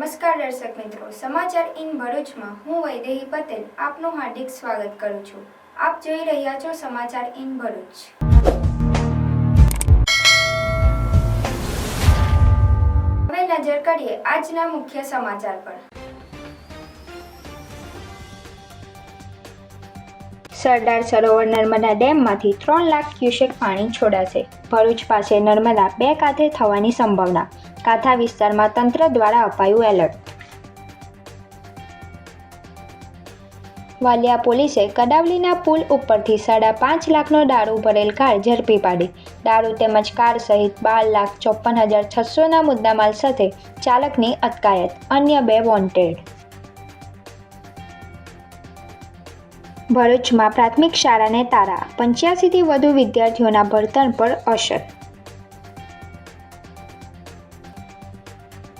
નમસ્કાર દર્શક મિત્રો, સમાચાર ઇન ભરૂચમાં હું વૈદેહી પટેલ આપનું હાર્દિક સ્વાગત કરું છું। આપ જોઈ રહ્યા છો સમાચાર ઇન ભરૂચ। હવે નજર કરીએ આજના મુખ્ય સમાચાર પર। સરદાર સરોવર નર્મદા ડેમમાંથી 3 લાખ ક્યુસેક પાણી છોડાશે। ભરૂચ પાસે નર્મદા 2 કાંઠે થવાની સંભાવના। કાંઠા વિસ્તારમાં તંત્ર દ્વારા અપાયું એલર્ટ। વાલિયા પોલીસે કડાવલીના પુલ ઉપરથી 5.5 લાખનો દારૂ ભરેલ કાર ઝડપી પાડી। દારૂ તેમજ કાર સહિત 12,54,600ના મુદ્દામાલ સાથે ચાલકની અટકાયત, અન્ય 2 વોન્ટેડ। ભરૂચમાં પ્રાથમિક શાળાને તાળા, 85થી વધુ વિદ્યાર્થીઓના ભણતર પર અસર।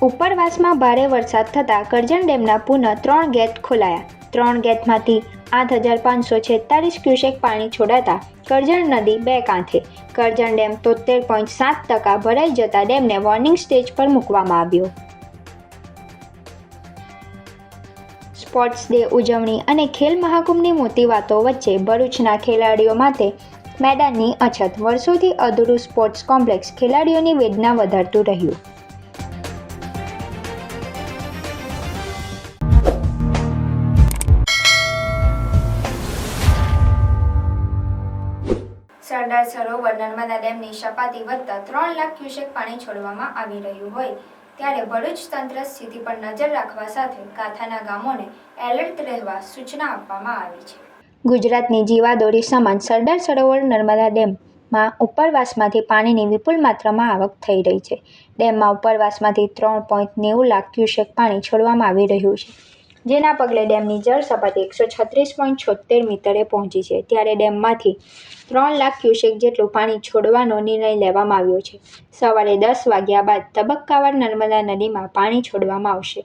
ઉપરવાસમાં ભારે વરસાદ થતાં કરજણ ડેમના પુનઃ 3 ગેટ ખોલાયા। 3 ગેટમાંથી 8,546 ક્યુસેક પાણી છોડાતા કરજણ નદી 2 કાંઠે। કરજણ ડેમ 73.7% ભરાઈ જતા ડેમને વોર્નિંગ સ્ટેજ પર મૂકવામાં આવ્યો। સ્પોર્ટ્સ ડે ઉજવણી અને ખેલ મહાકુંભની મોટી વાતો વચ્ચે ભરૂચના ખેલાડીઓ માટે મેદાનની અછત। વર્ષોથી અધૂરું સ્પોર્ટ્સ કોમ્પ્લેક્સ ખેલાડીઓની વેદના વધારતું રહ્યું। સરદાર સરોવર નર્મદા ડેમની સપાટી વધતા 3 લાખ ક્યુસેક પાણી છોડવામાં આવી રહ્યું હોય ત્યારે ભરૂચ તંત્ર સ્થિતિ પર નજર રાખવા સાથે કાંઠાના ગામોને એલર્ટ રહેવા સૂચના આપવામાં આવી છે। ગુજરાતની જીવાદોરી સમાન સરદાર સરોવર નર્મદા ડેમમાં ઉપરવાસમાંથી પાણીની વિપુલ માત્રામાં આવક થઈ રહી છે। ડેમમાં ઉપરવાસમાંથી 3.90 લાખ ક્યુસેક પાણી છોડવામાં આવી રહ્યું છે, જેના પગલે ડેમની જળ સપાટી 136.76 મીટરે પહોંચી છે। ત્યારે ડેમમાંથી 3 લાખ ક્યુસેક જેટલું પાણી છોડવાનો નિર્ણય લેવામાં આવ્યો છે। સવારે 10 વાગ્યા બાદ તબક્કાવાર નર્મદા નદીમાં પાણી છોડવામાં આવશે,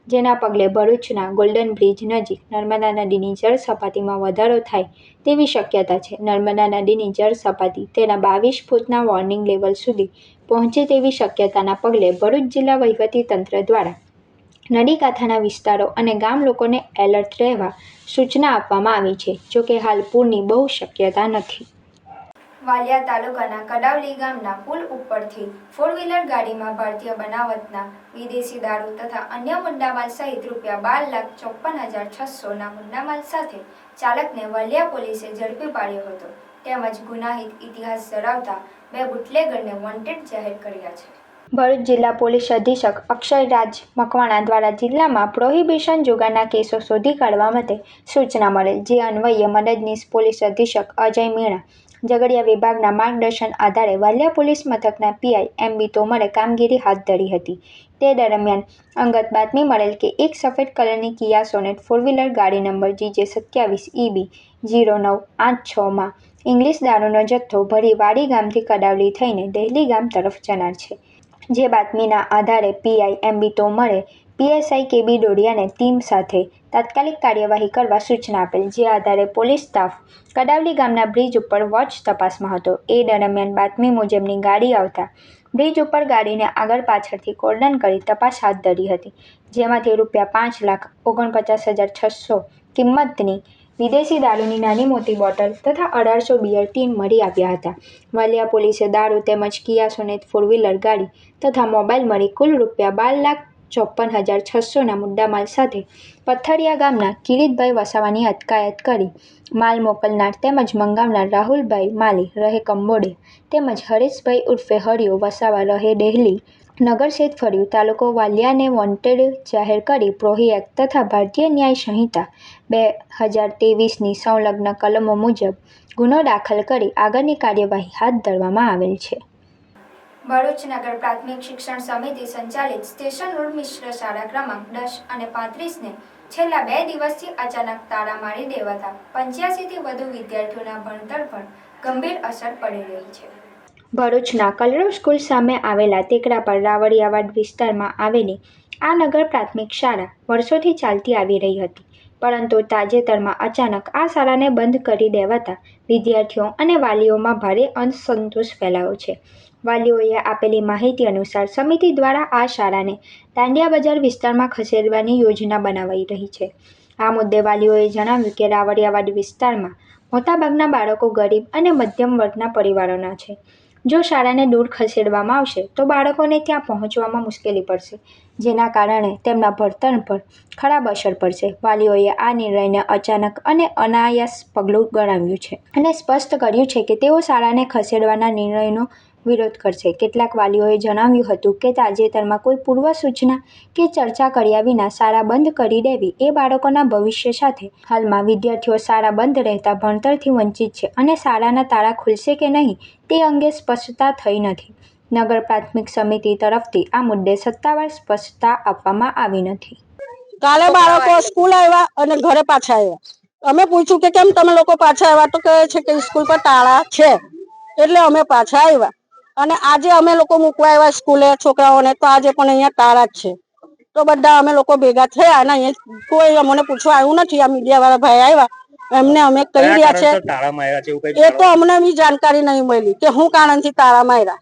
જેના પગલે ભરૂચના ગોલ્ડન બ્રિજ નજીક નર્મદા નદીની જળ સપાટીમાં વધારો થાય તેવી શક્યતા છે। નર્મદા નદીની જળ સપાટી તેના 22 ફૂટના વોર્નિંગ લેવલ સુધી પહોંચે તેવી શક્યતાના પગલે ભરૂચ જિલ્લા વહીવટીતંત્ર દ્વારા નદી કાંઠાના વિસ્તારો અને ગામ લોકોને એલર્ટ રહેવા સૂચના આપવામાં આવી છે। જોકે હાલ પૂરની બહુ શક્યતા નથી। વાલિયા તાલુકાના કડાવલી ગામના પુલ ઉપરથી 4વ્હીલર ગાડીમાં ભારતીય બનાવટના વિદેશી દારૂ તથા અન્ય મુદ્દામાલ સહિત ₹52,54,600ના મુદ્દામાલ સાથે ચાલકને વાલિયા પોલીસે ઝડપી પાડ્યો હતો, તેમજ ગુનાહિત ઇતિહાસ ધરાવતા 2 બુટલેગરને વોન્ટેડ જાહેર કર્યા છે। ભરૂચ જિલ્લા પોલીસ અધિક્ષક અક્ષયરાજ મકવાણા દ્વારા જિલ્લામાં પ્રોહિબિશન જુગારના કેસો શોધી કાઢવા માટે સૂચના મળેલ, જે અન્વયે મદદનીશ પોલીસ અધિક્ષક અજય મીણા ઝઘડિયા વિભાગના માર્ગદર્શન આધારે વાલિયા પોલીસ મથકના પીઆઈ એમ.બી. તોમરે કામગીરી હાથ ધરી હતી। તે દરમિયાન અંગત બાતમી મળેલ કે એક સફેદ કલરની કિયા સોનેટ 4વ્હીલર ગાડી નંબર GJ27EB0986માં ઇંગ્લિશ દારૂનો જથ્થો ભરી વાડી ગામથી કડાવલી થઈને દહેલી ગામ તરફ જનાર છે। જે બાતમીના આધારે પીઆઈ એમ.બી. તોમરે પીએસઆઈ કે.બી. ડોડિયાને ટીમ સાથે તાત્કાલિક કાર્યવાહી કરવા સૂચના આપેલ, જે આધારે પોલીસ સ્ટાફ કડાવલી ગામના બ્રિજ ઉપર વોચ તપાસમાં હતો। એ દરમિયાન બાતમી મુજબની ગાડી આવતા બ્રિજ ઉપર ગાડીને આગળ પાછળથી કોર્ડન કરી તપાસ હાથ ધરી હતી, જેમાંથી ₹5,49,600 કિંમતની વિદેશી દારૂની નાની મોટી બોટલ તથા 1800 બિયર ટીન મળી આવ્યા હતા। વાલિયા પોલીસે દારૂ તેમજ કિયા સોનેટ 4વ્હીલર ગાડી તથા મોબાઈલ મળી કુલ ₹52,54,600ના મુદ્દામાલ સાથે પથ્થરિયા ગામના કિરીટભાઈ વસાવાની અટકાયત કરી માલ મોકલનાર તેમજ મંગાવનાર રાહુલભાઈ માલી રહે કંબોડિયા તેમજ હરેશભાઈ ઉર્ફે હરિયો વસાવા રહે ડેહલી નગરશેઠ ફળિયું તાલુકો વાલિયાને વોન્ટેડ જાહેર કરી પ્રોહી એક્ટ તથા ભારતીય ન્યાય સંહિતા 2023ની સંલગ્ન કલમો મુજબ ગુનો દાખલ કરી આગળની કાર્યવાહી હાથ ધરવામાં આવેલ છે। ભરૂચ નગર પ્રાથમિક શિક્ષણ સમિતિ સંચાલિત સ્ટેશન રોડ મિશ્ર શાળા ક્રમાંક 10 અને 35ને છેલ્લા 2 દિવસથી અચાનક તાળા મારી દેવાતા 85થી વધુ વિદ્યાર્થીઓના ભણતર પર ગંભીર અસર પડી રહી છે। ભરૂચના કલરવ સ્કૂલ સામે આવેલા ટેકરા પર રાવળિયાવાડ વિસ્તારમાં આવેલી આ નગર પ્રાથમિક શાળા વર્ષોથી ચાલતી આવી રહી હતી, પરંતુ તાજેતરમાં અચાનક આ શાળાને બંધ કરી દેવાતા વિદ્યાર્થીઓ અને વાલીઓમાં ભારે અસંતોષ ફેલાયો છે। વાલીઓએ આપેલી માહિતી અનુસાર સમિતિ દ્વારા આ શાળાને દાંડિયા બજાર વિસ્તારમાં ખસેડવાની યોજના બનાવાઈ રહી છે. આ મુદ્દે વાલીઓએ જણાવ્યું કે રાવડિયાવાડ વિસ્તારમાં મોટાભાગના બાળકો ગરીબ અને મધ્યમ વર્ગના પરિવારોના છે. જો શાળાને દૂર ખસેડવામાં આવશે તો બાળકોને ત્યાં પહોંચવામાં મુશ્કેલી પડશે, જેના કારણે તેમના ભણતર પર ખરાબ અસર પડશે. વાલીઓએ આ નિર્ણયને અચાનક અને અનાયાસ પગલું ગણાવ્યું છે અને સ્પષ્ટ કર્યું છે કે તેઓ શાળાને ખસેડવાના નિર્ણયનો વિરોધ કરશે. કેટલાક વાલીઓએ જણાવ્યું હતું કે તાજેતરમાં કોઈ પૂર્વ સૂચના કે ચર્ચા કર્યા વિના શાળા બંધ કરી દેવી એ બાળકોના ભવિષ્ય સાથે. હાલમાં વિદ્યાર્થીઓ શાળા બંધ રહેતા ભણતરથી વંચિત છે અને શાળાના તાળા ખુલશે કે નહીં તે અંગે સ્પષ્ટતા થઈ નથી. નગર પ્રાથમિક સમિતિ તરફથી આ મુદ્દે સત્તાવાર સ્પષ્ટતા આપવામાં આવી નથી. કાલે બાળકો સ્કૂલ આવ્યા અને ઘરે પાછા આવ્યા. અમે પૂછ્યું કે કેમ તમે લોકો પાછા આવ્યા, તો કહે છે કે સ્કૂલ પર તાળા છે એટલે અમે પાછા આવ્યા. અને આજે અમે લોકો મૂકવા આવ્યા સ્કૂલે છોકરાઓને, તો આજે પણ અહીંયા તાળા જ છે. તો બધા અમે લોકો ભેગા થયા અને અહીંયા કોઈ અમને પૂછવા આવ્યું નથી. આ મીડિયા વાળા ભાઈ આવ્યા, એમને અમે કહી રહ્યા છે એ તો અમને બી જાણકારી નહીં મળી કે શું કારણથી તાળા માર્યા.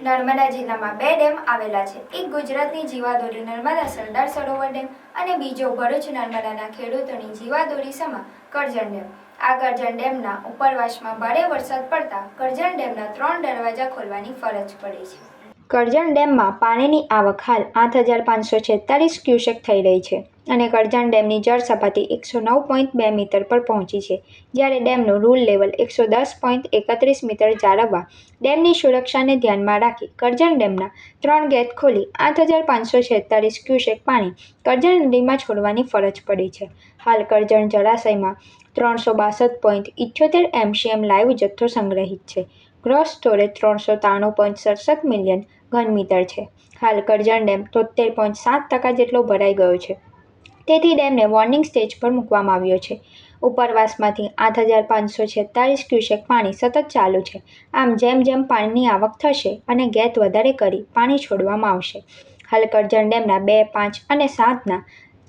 નર્મદા જિલ્લામાં 2 ડેમ આવેલા છે. એક ગુજરાતની જીવાદોરી નર્મદા સરદાર સરોવર ડેમ અને બીજો ભરૂચ નર્મદાના ખેડૂતોની જીવાદોરી સમા કરજણ ડેમ. આ કરજણ ડેમના ઉપરવાસમાં ભારે વરસાદ પડતા કરજણ ડેમના 3 દરવાજા ખોલવાની ફરજ પડી છે. કરજણ ડેમમાં પાણીની આવક હાલ 8,546 ક્યુસેક થઈ રહી છે અને કરજણ ડેમની જળ સપાટી 109.2 મીટર પર પહોંચી છે, જ્યારે ડેમનું રૂલ લેવલ 110.31 મીટર જાળવવા ડેમની સુરક્ષાને ધ્યાનમાં રાખી કરજણ ડેમના 3 ગેટ ખોલી 8,546 ક્યુસેક પાણી કરજણ નદીમાં છોડવાની ફરજ પડી છે. હાલ કરજણ જળાશયમાં 362.78 MCM લાઈવ જથ્થો સંગ્રહિત છે. ગ્રોસ સ્ટોરેજ 393.67 મિલિયન ઘનમીટર છે. હાલ કરજણ ડેમ 73.7% જેટલો ભરાઈ ગયો છે, તેથી ડેમને વોર્નિંગ સ્ટેજ પર મૂકવામાં આવ્યો છે. ઉપરવાસમાંથી 8,546 ક્યુસેક પાણી સતત ચાલુ છે. આમ જેમ જેમ પાણીની આવક થશે અને ગેટ વધારે કરી પાણી છોડવામાં આવશે. હાલ કરજણ ડેમના 2, 5 અને 7ના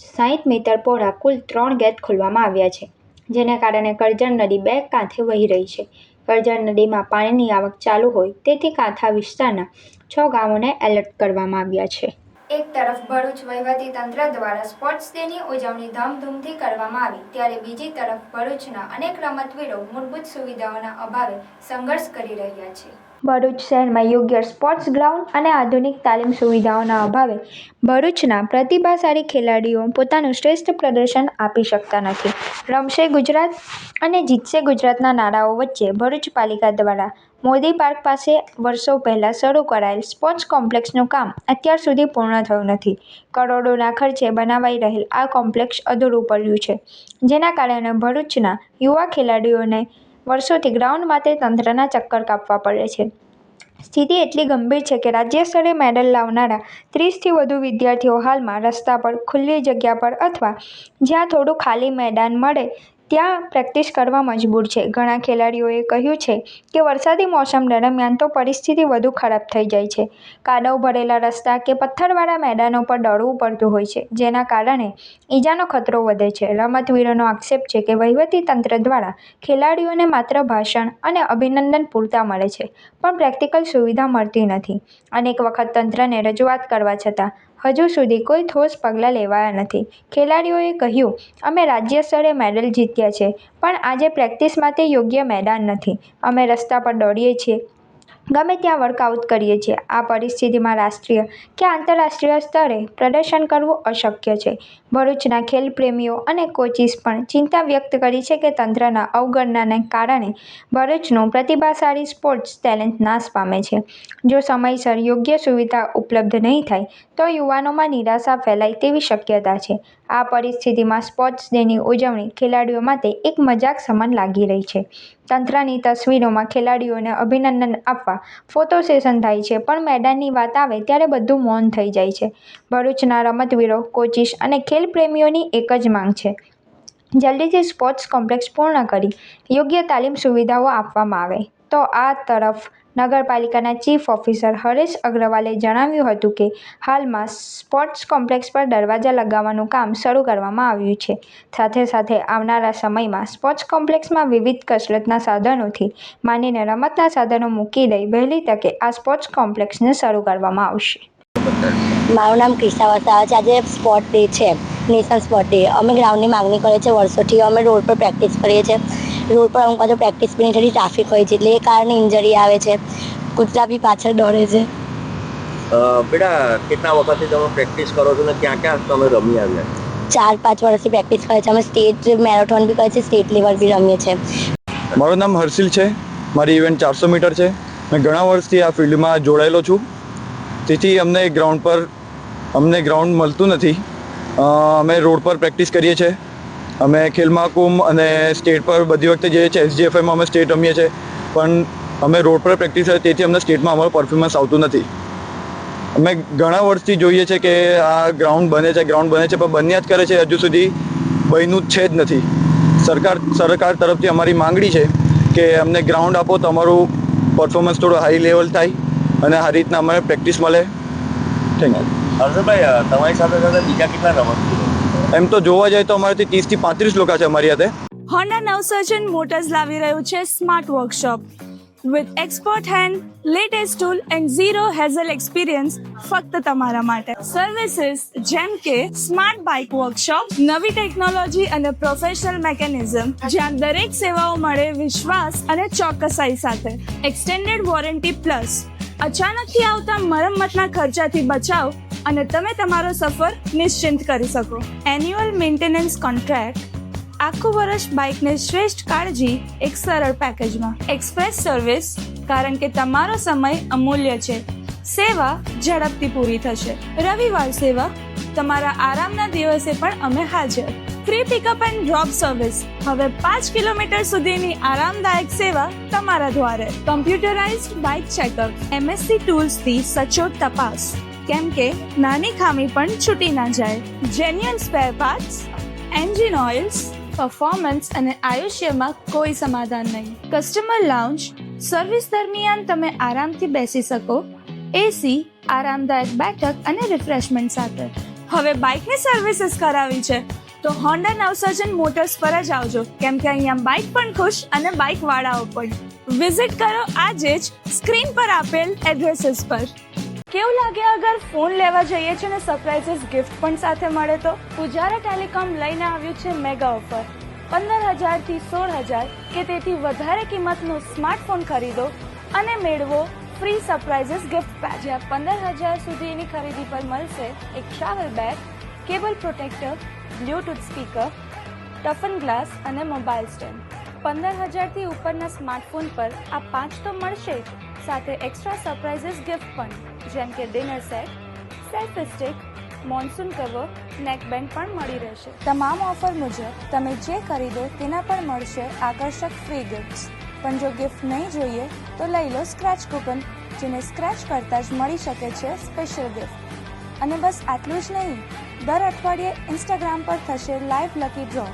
60 મીટર પહોળા કુલ 3 ગેટ ખોલવામાં આવ્યા છે, જેને કારણે કરજણ નદી 2 કાંઠે વહી રહી છે. કરજણ નદીમાં પાણીની આવક ચાલુ હોય તેથી કાંઠા વિસ્તારના 6 ગામોને એલર્ટ કરવામાં આવ્યા છે. એક તરફ ભરૂચ વહીવટી તંત્ર દ્વારા સ્પોર્ટ્સ ડેની ઉજવણી ધામધૂમથી કરવામાં આવી, ત્યારે બીજી તરફ ભરૂચના અનેક રમતવીરો મૂળભૂત સુવિધાઓના અભાવે સંઘર્ષ કરી રહ્યા છે. ભરૂચ શહેરમાં યોગ્ય સ્પોર્ટ્સ ગ્રાઉન્ડ અને આધુનિક તાલીમ સુવિધાઓના અભાવે ભરૂચના પ્રતિભાશાળી ખેલાડીઓ પોતાનું શ્રેષ્ઠ પ્રદર્શન આપી શકતા નથી. રમશે ગુજરાત અને જીતશે ગુજરાતના નારાઓ વચ્ચે ભરૂચ પાલિકા દ્વારા મોદી પાર્ક પાસે વર્ષો પહેલા શરૂ કરાયેલ સ્પોર્ટ્સ કોમ્પ્લેક્સનું કામ અત્યાર સુધી પૂર્ણ થયું નથી. કરોડોના ખર્ચે બનાવાઈ રહેલ આ કોમ્પ્લેક્સ અધૂરું પડ્યું છે, જેના કારણે ભરૂચના યુવા ખેલાડીઓને વર્ષોથી ગ્રાઉન્ડ માટે તંત્રના ચક્કર કાપવા પડે છે. સ્થિતિ એટલી ગંભીર છે કે રાજ્ય સ્તરે મેડલ લાવનારા 30થી વધુ વિદ્યાર્થીઓ હાલમાં રસ્તા પર, ખુલ્લી જગ્યા પર અથવા જ્યાં થોડું ખાલી મેદાન મળે ત્યાં પ્રેક્ટિસ કરવા મજબૂર છે. ઘણા ખેલાડીઓએ કહ્યું છે કે વરસાદી મોસમ દરમિયાન તો પરિસ્થિતિ વધુ ખરાબ થઈ જાય છે. કાદવ ભરેલા રસ્તા કે પથ્થરવાળા મેદાનો પર દોડવું પડતું હોય છે, જેના કારણે ઈજાનો ખતરો વધે છે. રમતવીરોનો આક્ષેપ છે કે વહીવટી તંત્ર દ્વારા ખેલાડીઓને માત્ર ભાષણ અને અભિનંદન પૂરતા મળે છે, પણ પ્રેક્ટિકલ સુવિધા મળતી નથી. અનેક વખત તંત્રને રજૂઆત કરવા છતાં હજુ સુધી કોઈ ઠોસ પગલાં લેવાયા નથી. ખેલાડીઓએ કહ્યું, અમે રાજ્ય સ્તરે મેડલ જીત્યા છે, પણ આજે પ્રેક્ટિસ માટે યોગ્ય મેદાન નથી. અમે રસ્તા પર દોડીએ છીએ, ગમે ત્યાં વર્કઆઉટ કરીએ છીએ. આ પરિસ્થિતિમાં રાષ્ટ્રીય કે આંતરરાષ્ટ્રીય સ્તરે પ્રદર્શન કરવું અશક્ય છે. ભરૂચના ખેલ પ્રેમીઓ અને કોચિસ પણ ચિંતા વ્યક્ત કરી છે કે તંત્રના અવગણનાને કારણે ભરૂચનું પ્રતિભાશાળી સ્પોર્ટ્સ ટેલેન્ટ નાશ પામે છે. જો સમયસર યોગ્ય સુવિધા ઉપલબ્ધ નહીં થાય તો યુવાનોમાં નિરાશા ફેલાય તેવી શક્યતા છે. આ પરિસ્થિતિમાં સ્પોર્ટ્સ ડેની ઉજવણી ખેલાડીઓ માટે એક મજાક સમાન લાગી રહી છે. તંત્રની તસવીરોમાં ખેલાડીઓને અભિનંદન આપવા ફોટો સેશન થાય છે, પણ મેદાનની વાત આવે ત્યારે બધું મૌન થઈ જાય છે. ભરૂચના રમતવીરો, કોચિસ અને ખેલ પ્રેમીઓની એક જ માંગ છે, જલ્દીથી સ્પોર્ટ્સ કોમ્પ્લેક્સ પૂર્ણ કરી યોગ્ય તાલીમ સુવિધાઓ આપવામાં આવે. તો આ તરફ નગરપાલિકાના ચીફ ઓફિસર હરેશ અગ્રવાલે જણાવ્યું હતું કે હાલમાં સ્પોર્ટ્સ કોમ્પ્લેક્સ પર દરવાજા લગાવવાનું કામ શરૂ કરવામાં આવ્યું છે. સાથે સાથે આવનારા સમયમાં સ્પોર્ટ્સ કોમ્પ્લેક્સમાં વિવિધ કસરતના સાધનોથી માંડીને રમતના સાધનો મૂકી દઈ વહેલી તકે આ સ્પોર્ટ્સ કોમ્પ્લેક્સને શરૂ કરવામાં આવશે. મારું નામ ક્રિષ્ના વસાવા છે. આજે સ્પોર્ટ ડે છે, નેશનલ સ્પોર્ટ ડે. અમે ગ્રાઉન્ડની માગણી કરીએ છીએ વર્ષોથી. અમે રોડ પર પ્રેક્ટિસ કરીએ છીએ. રોડ પર અમુક તો પ્રેક્ટિસ બી નહીં થતી, ટ્રાફિક હોય છે એટલે એ કારણે ઇન્જરી આવે છે. કૂતરા બી પાછળ દોડે છે. બેટા કેટલા વખતથી તમે પ્રેક્ટિસ કરો છો ને ક્યાં ક્યાં તમે રમી આવ્યા? 4-5 વર્ષથી પ્રેક્ટિસ કરીએ છીએ. અમે સ્ટેટ મેરેથોન બી કરીએ છીએ, સ્ટેટ લેવલ બી રમીએ છીએ. મારું નામ હર્ષિલ છે. મારી ઇવેન્ટ 400 મીટર છે. મેં ઘણા વર્ષથી આ ફિલ્ડમાં જોડાયેલો છું. તેથી અમને ગ્રાઉન્ડ મળતું નથી. અમે રોડ પર પ્રેક્ટિસ કરીએ છીએ. અમે ખેલ મહાકુંભ અને સ્ટેટ પર બધી વખતે જઈએ છીએ. SGFમાં અમે સ્ટેટ રમીએ છીએ, પણ અમે રોડ પર પ્રેક્ટિસ કરીએ તેથી અમને સ્ટેટમાં અમારું પરફોર્મન્સ આવતું નથી. અમે ઘણા વર્ષથી જોઈએ છે કે આ ગ્રાઉન્ડ બને છે પણ બન્યા જ કરે છે, હજુ સુધી બન્યું છે જ નથી. સરકાર તરફથી અમારી માંગણી છે કે અમને ગ્રાઉન્ડ આપો તો અમારું પરફોર્મન્સ થોડું હાઈ લેવલ થાય અને આ રીતના અમારે પ્રેક્ટિસ મળે. Thank you. હર્ષભાઈ, તમારી સાથે સાથે બીજા કેટલા રમતવીરો? એમ તો જોવા જાય તો અમારાથી 30 થી 35 લોકો છે અમારી સાથે. હોન્ડા નવસર્જન મોટર્સ લાવી રહ્યું છે smart workshop with expert hand, latest tool and zero hazel experience ફક્ત તમારા માટે. સર્વિસીસ જેમ કે સ્માર્ટ બાઇક વર્કશોપ, નવી ટેકનોલોજી અને પ્રોફેશનલ મેકેનિઝમ, જ્યાં દરેક સેવાઓ મળે વિશ્વાસ અને ચોકસાઈ સાથે. એક્સટેન્ડેડ વોરંટી પ્લસ અચાનકથી આવતા મરમ્મતના ખર્ચાથી બચાવ અને તમે તમારો સફર નિશ્ચિંત કરી શકો. એન્યુઅલ મેન્ટેનન્સ કોન્ટ્રાક્ટ, આખું વર્ષ બાઇકને શ્રેષ્ઠ કાળજી એક સરળ પેકેજમાં. એક્સપ્રેસ સર્વિસ, કારણ કે તમારો સમય અમૂલ્ય છે. સેવા ઝડપથી પૂરી થશે. રવિવાર સેવા, તમારા આરામના દિવસે પણ અમે હાજર. Free pickup and drop service, હવે 5 કિલોમીટર સુધીની આરામદાયક સેવા તમારા દ્વારે. કમ્પ્યુટરાઇઝ્ડ બાઇક ચેકઅપ, MSC ટૂલ્સથી સચોટ તપાસ, કેમ કે નાની ખામી પણ છૂટી ના જાય. Genuine spare parts, engine oils, performance અને આયુષ્યમાં કોઈ સમાધાન નહીં. કસ્ટમર લાઉન્જ, સર્વિસ દરમિયાન તમે આરામથી બેસી શકો. AC, આરામદાયક બેઠક અને રિફ્રેશમેન્ટ સાથે. હવે બાઇકની સર્વિસીસ કરાવી છે તો હોન્ડા નવસર્જન મોટર્સ પર જ આવજો, કેમ કે અહીંયા બાઇક પણ ખુશ અને બાઇક વાળાઓ પણ. વિઝિટ કરો આજે જ સ્ક્રીન પર આપેલ એડ્રેસીસ પર. કેવું લાગે અગર ફોન લેવા જઈએ છે ને સરપ્રાઇઝિસ ગિફ્ટ પણ સાથે મળે તો? પુજારા ટેલિકોમ લઈને આવ્યું છે મેગા ઓફર. 15,000 થી 16,000 કે તેથી વધારે કિંમતનો સ્માર્ટફોન ખરીદો અને મેળવો ફ્રી સરપ્રાઇઝિસ ગિફ્ટ પેક, જ્યાં 15,000 સુધીની ખરીદી પર મળશે એક travel bag, cable protractor, Bluetooth speaker, toughen glass અને મોબાઈલ સ્ટેન્ડ. 15,000 થી ઉપરના સ્માર્ટફોન પર આ 5 તો મળશે જ, સાથે એક્સ્ટ્રા સરપ્રાઇઝિસ ગિફ્ટ પણ, જેમ કે dinner set, selfie stick, monsoon cover, neckband પણ મળી રહેશે. તમામ ઓફર મુજબ તમે જે ખરીદો તેના પર મળશે આકર્ષક ફ્રી ગિફ્ટ્સ. પણ જો ગિફ્ટ નહીં જોઈએ તો લઈ લો સ્ક્રેચ કૂપન, જેને સ્ક્રેચ કરતાં જ મળી શકે છે સ્પેશિયલ ગિફ્ટ. અને બસ આટલું જ નહીં, દર અઠવાડિયે ઇન્સ્ટાગ્રામ પર થશે લાઈવ લકી ડ્રો,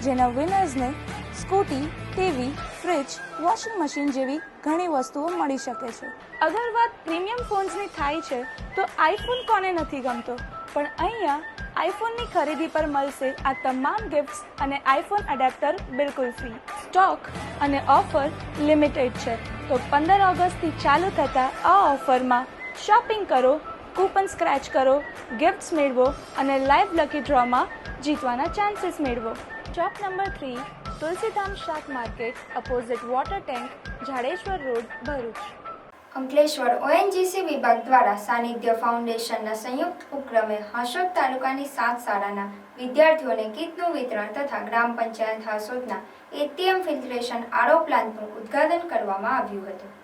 જેના વિનર્સને scooty, TV, fridge, washing machine જેવી ઘણી વસ્તુઓ મળી શકે છે. અગર વાત પ્રીમિયમ ફોન્સની થાય છે તો આઈફોન કોને નથી ગમતો, પણ અહીંયા આઈફોનની ખરીદી પર મળશે આ તમામ ગિફ્ટ્સ અને આઈફોન એડેપ્ટર બિલકુલ ફ્રી. સ્ટોક અને ઓફર લિમિટેડ છે, તો 15 ઓગસ્ટથી ચાલુ થતા આ ઓફરમાં શોપિંગ કરો, કૂપન સ્ક્રેચ કરો, ગિફ્ટ્સ મેળવો અને લાઈવ લકી ડ્રોમાં જીતવાના ચાન્સીસ મેળવો. શોપ નંબર 3, તુલસીધામ શાક market, opposite water tank, Jadeshwar road, Bharuch. Ankleshwar ONGC વિભાગ દ્વારા સાનિધ્ય ફાઉન્ડેશનના સંયુક્ત ઉપક્રમે હાસોદ તાલુકાની 7 શાળાના વિદ્યાર્થીઓને કીટનું વિતરણ તથા ગ્રામ પંચાયત હાસોદના ATM ફિલ્ટરેશન RO પ્લાન્ટનું ઉદ્ઘાટન કરવામાં આવ્યું હતું.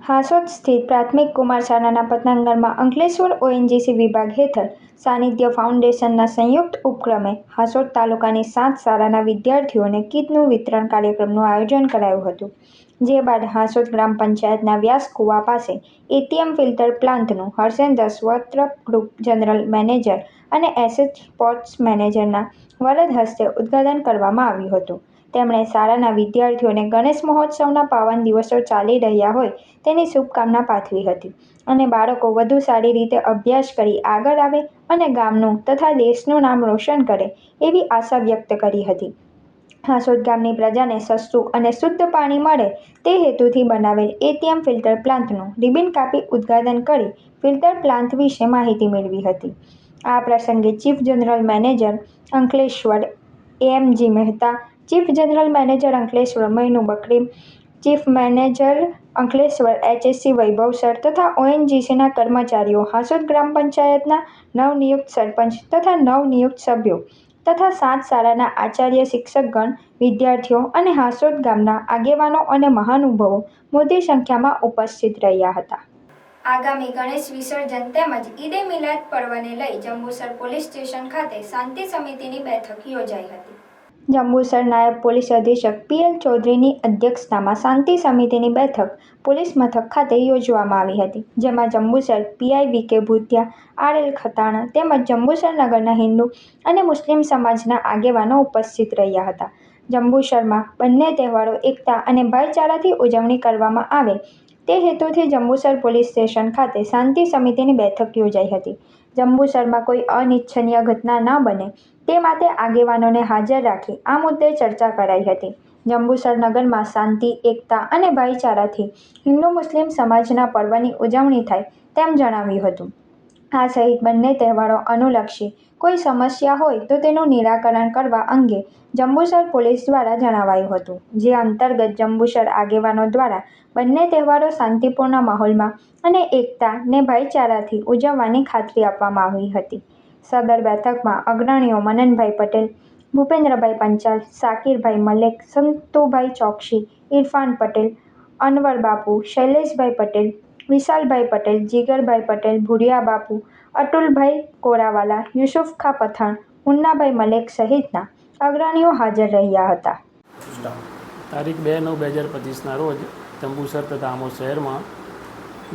હાસોદ સ્થિત પ્રાથમિક કુમાર શાળાના પતંગરમાં અંકલેશ્વર ONGC વિભાગ હેઠળ સાનિધ્ય ફાઉન્ડેશનના સંયુક્ત ઉપક્રમે હાસોદ તાલુકાની 7 શાળાના વિદ્યાર્થીઓને કીટનું વિતરણ કાર્યક્રમનું આયોજન કરાયું હતું. જે બાદ હાસોદ ગ્રામ પંચાયતના વ્યાસકુવા પાસે ATM ફિલ્ટર પ્લાન્ટનું હર્ષેન્દ્ર સ્વત્રપ ગ્રુપ જનરલ મેનેજર અને SS સ્પોર્ટ્સ મેનેજરના વરદ હસ્તે ઉદ્ઘાટન કરવામાં આવ્યું હતું. તેમણે શાળાના વિદ્યાર્થીઓને ગણેશ મહોત્સવના પાવન દિવસો ચાલી રહ્યા હોય તેની શુભકામના પાઠવી હતી અને બાળકો વધુ સારી રીતે અભ્યાસ કરી આગળ આવે અને ગામનું તથા દેશનું નામ રોશન કરે એવી આશા વ્યક્ત કરી હતી. હાસોદ ગામની પ્રજાને સસ્તું અને શુદ્ધ પાણી મળે તે હેતુથી બનાવેલ એટીએમ ફિલ્ટર પ્લાન્ટનું રિબિન કાપી ઉદ્ઘાટન કરી ફિલ્ટર પ્લાન્ટ વિશે માહિતી મેળવી હતી. આ પ્રસંગે chief general manager Ankleshwar MG Mehta, chief general manager Ankleshwar મૈનુ બકરી, chief manager Ankleshwar HSC Vaibhav sir તથા ONGCના કર્મચારીઓ, હાસોદ ગ્રામ પંચાયતના નવનિયુક્ત સરપંચ તથા નવનિયુક્ત સભ્યો તથા 7 શાળાના આચાર્ય, શિક્ષકગણ, વિદ્યાર્થીઓ અને હાસોદ ગામના આગેવાનો અને મહાનુભાવો મોટી સંખ્યામાં ઉપસ્થિત રહ્યા હતા. આગામી ગણેશ વિસર્જન તેમજ ઈદે મિલાદ પર્વને લઈ જંબુસર પોલીસ સ્ટેશન ખાતે શાંતિ સમિતિની બેઠક યોજાઈ હતી. જંબુસર નાયબ પોલીસ અધિક્ષક PL ચૌધરીની અધ્યક્ષતામાં શાંતિ સમિતિની બેઠક પોલીસ મથક ખાતે યોજવામાં આવી હતી, જેમાં જંબુસર PI VK ભૂતિયા, RL ખતાણા તેમજ જંબુસર નગરના હિન્દુ અને મુસ્લિમ સમાજના આગેવાનો ઉપસ્થિત રહ્યા હતા. જંબુસરમાં બંને તહેવારો એકતા અને ભાઈચારાથી ઉજવણી કરવામાં આવે તે હેતુથી જંબુસર પોલીસ સ્ટેશન ખાતે શાંતિ સમિતિની બેઠક યોજાઈ હતી. જંબુસરમાં કોઈ અનિચ્છનીય ઘટના ન બને તે માટે આગેવાનોને હાજર રાખી આ મુદ્દે ચર્ચા કરાઈ હતી. જંબુસર નગરમાં શાંતિ, એકતા અને ભાઈચારાથી હિન્દુ મુસ્લિમ સમાજના પર્વની ઉજવણી થાય તેમ જણાવ્યું હતું. આ સહિત બંને તહેવારો અનુલક્ષી કોઈ સમસ્યા હોય તો તેનું નિરાકરણ કરવા અંગે જંબુસર પોલીસ દ્વારા જણાવાયું હતું, જે અંતર્ગત જંબુસર આગેવાનો દ્વારા બંને તહેવારો શાંતિપૂર્ણ માહોલમાં અને એકતા ને ભાઈચારાથી ઉજવવાની ખાતરી આપવામાં આવી હતી. સદર બેઠકમાં અગ્રણીઓ મનનભાઈ પટેલ, ભૂપેન્દ્રભાઈ પંચાલ, સાકિરભાઈ મલેક, સંતુભાઈ ચોકસી, ઇરફાન પટેલ, અનવર બાપુ, શૈલેષભાઈ પટેલ, વિશાલભાઈ પટેલ, જીગરભાઈ પટેલ, ભુરિયા બાપુ, અતુલભાઈ કોરાવાલા, યુસુફખા પઠાણ, મુન્નાભાઈ મલેક સહિતના અગ્રણીઓ હાજર રહ્યા હતા. તારીખ 2/9/2025ના રોજ જંબુસર તથા આમોદ શહેરમાં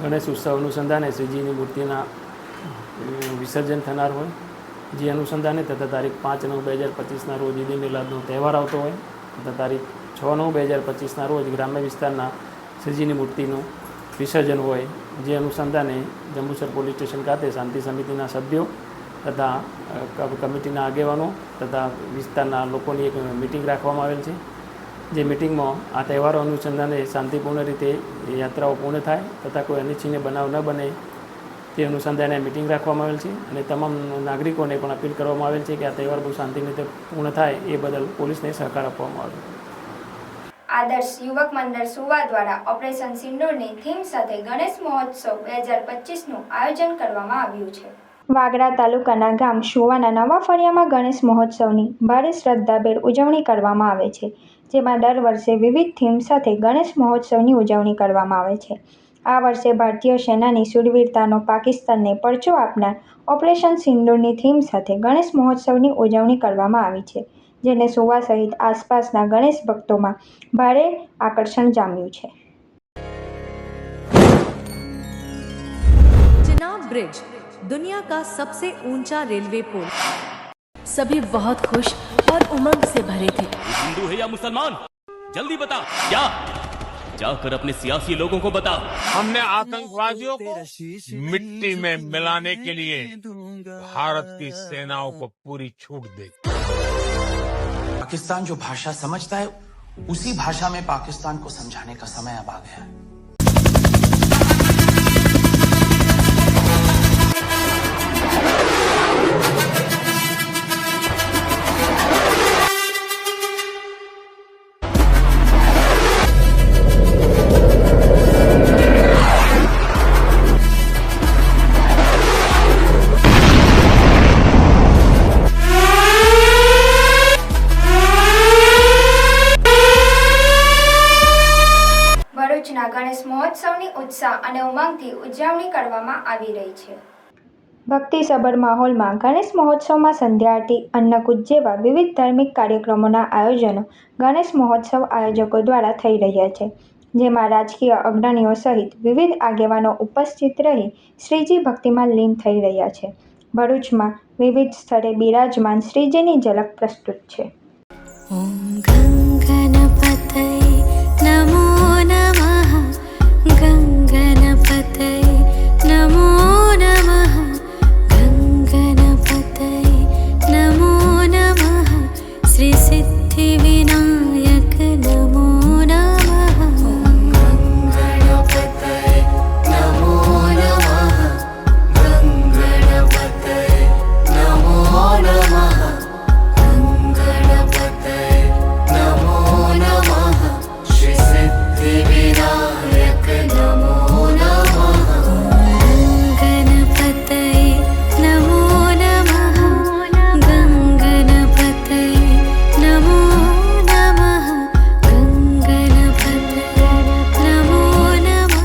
ગણેશ ઉત્સવ અનુસંધાને શ્રીજીની મૂર્તિના વિસર્જન થનાર હોય, જે અનુસંધાને તથા તારીખ 5/9/2025ના રોજ ઈદ મિલાદનો તહેવાર આવતો હોય તથા તારીખ 6/9/2025ના રોજ ગ્રામ્ય વિસ્તારના શ્રીજીની મૂર્તિનું વિસર્જન હોય, જે અનુસંધાને જંબુસર પોલીસ સ્ટેશન ખાતે શાંતિ સમિતિના સભ્યો તથા કમિટીના આગેવાનો તથા વિસ્તારના લોકોની એક મિટિંગ રાખવામાં આવેલ છે. જે મિટિંગમાં આ તહેવારો અનુસંધાને શાંતિપૂર્ણ રીતે યાત્રાઓ પૂર્ણ થાય તથા કોઈ અનિચ્છનીય બનાવ ન બને તે અનુસંધાને મિટિંગ રાખવામાં આવેલ છે અને તમામ નાગરિકોને પણ અપીલ કરવામાં આવેલ છે કે આ તહેવાર બહુ શાંતિની રીતે પૂર્ણ થાય એ બદલ પોલીસને સહકાર આપવામાં આવે. આદર્શ યુવક મંડળ સુવા દ્વારા ઓપરેશન સિંદૂરની થીમ સાથે ગણેશ મહોત્સવ 2025નું આયોજન કરવામાં આવ્યું છે. વાગરા તાલુકાના ગામ સુવાના નવા ફળિયામાં ગણેશ મહોત્સવની ભારે શ્રદ્ધાભેર ઉજવણી કરવામાં આવે છે, જેમાં દર વર્ષે વિવિધ થીમ સાથે ગણેશ મહોત્સવની ઉજવણી કરવામાં આવે છે. આ વર્ષે ભારતીય સેનાની શૂરવીરતાનો પાકિસ્તાનને પરચો આપનાર ઓપરેશન સિંદૂરની થીમ સાથે ગણેશ મહોત્સવની ઉજવણી કરવામાં આવી છે, જેને સુવા સહિત આસપાસના ગણેશ ભક્તોમાં ભારે આકર્ષણ જામ્યું છે. चिनाब ब्रिज दुनिया का सबसे ऊंचा रेलवे पुल. सभी बहुत खुश और उमंग से भरे थे. हिंदू है या मुसलमान, जल्दी बता. क्या जाकर अपने सियासी लोगों को बता. हमने आतंकवादियों को मिट्टी में मिलाने के लिए भारत की सेनाओं को पूरी छूट दी. पाकिस्तान जो भाषा समझता है उसी भाषा में पाकिस्तान को समझाने का समय अब आ गया है. ભરૂચના ગણેશ મહોત્સવની ઉત્સાહ અને ઉમંગથી ઉજવણી કરવામાં આવી રહી છે. ભક્તિસભર માહોલમાં ગણેશ મહોત્સવમાં સંધ્યા આરતી, અન્નકૂટ જેવા વિવિધ ધાર્મિક કાર્યક્રમોના આયોજનો ગણેશ મહોત્સવ આયોજકો દ્વારા થઈ રહ્યા છે, જેમાં રાજકીય અગ્રણીઓ સહિત વિવિધ આગેવાનો ઉપસ્થિત રહી શ્રીજી ભક્તિમાં લીન થઈ રહ્યા છે. ભરૂચમાં વિવિધ સ્થળે બિરાજમાન શ્રીજીની ઝલક પ્રસ્તુત છે. ओम गङ्गणपतये नमो नमः गङ्गणपतये नमो नमः गङ्गणपतये नमो नमः श्रीसिद्धिविनायक नमो नमः गङ्गणपतये नमो नमः गङ्गणपतये नमो नमः गङ्गणपतये नमो नमः श्रीसिद्धिविनायक नमो नमः गणपतये नमो नमः गङ्गणपतये नमो नमः गङ्गणपतये नमो नमः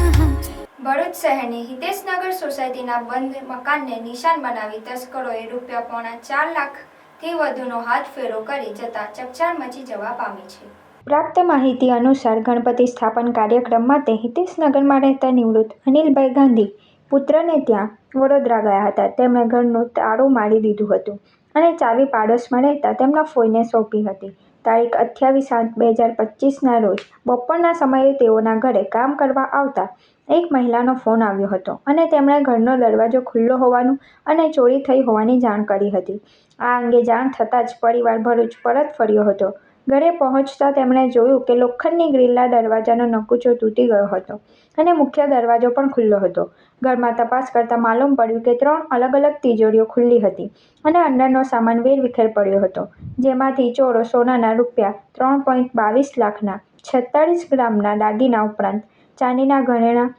ભરૂચ શહેરની હિતેશનગર સોસાયટીના બંધ મકાનને નિશાન બનાવી તસ્કરોએ ₹4.4 લાખથી વધુનો હાથફેરો કરી જતા ચકચાર મચી જવા પામી છે. પ્રાપ્ત માહિતી અનુસાર ગણપતિ સ્થાપન કાર્યક્રમ માટે હિતેશનગરમાં રહેતા નિવૃત્ત અનિલભાઈ ગાંધી પુત્રને ત્યાં વડોદરા ગયા હતા. તેમણે ઘરનું તાળું મારી દીધું હતું અને ચાવી પાડોશમાં રહેતા તેમના ફોઈને સોંપી હતી. તારીખ 28/7/2025ના રોજ બપોરના સમયે તેઓના ઘરે કામ કરવા આવતા એક મહિલાનો ફોન આવ્યો હતો અને તેમણે ઘરનો દરવાજો ખુલ્લો હોવાનું અને ચોરી થઈ હોવાની જાણ કરી હતી. આ અંગે જાણ થતાં જ પરિવાર ભરૂચ પરત ફર્યો હતો. ઘરે પહોંચતા તેમણે જોયું કે લોખંડની ગ્રીલના દરવાજાનો નકુચો તૂટી ગયો હતો અને મુખ્ય દરવાજો પણ ખુલ્લો હતો. ઘરમાં તપાસ કરતાં માલુમ પડ્યું કે 3 અલગ અલગ તિજોરીઓ ખુલ્લી હતી અને અંદરનો સામાન વેરવિખેર પડ્યો હતો, જેમાંથી ચોરો સોનાના ₹3.22 લાખના 46 ગ્રામના દાગીના ઉપરાંત ચાંદીના ઘરેણાં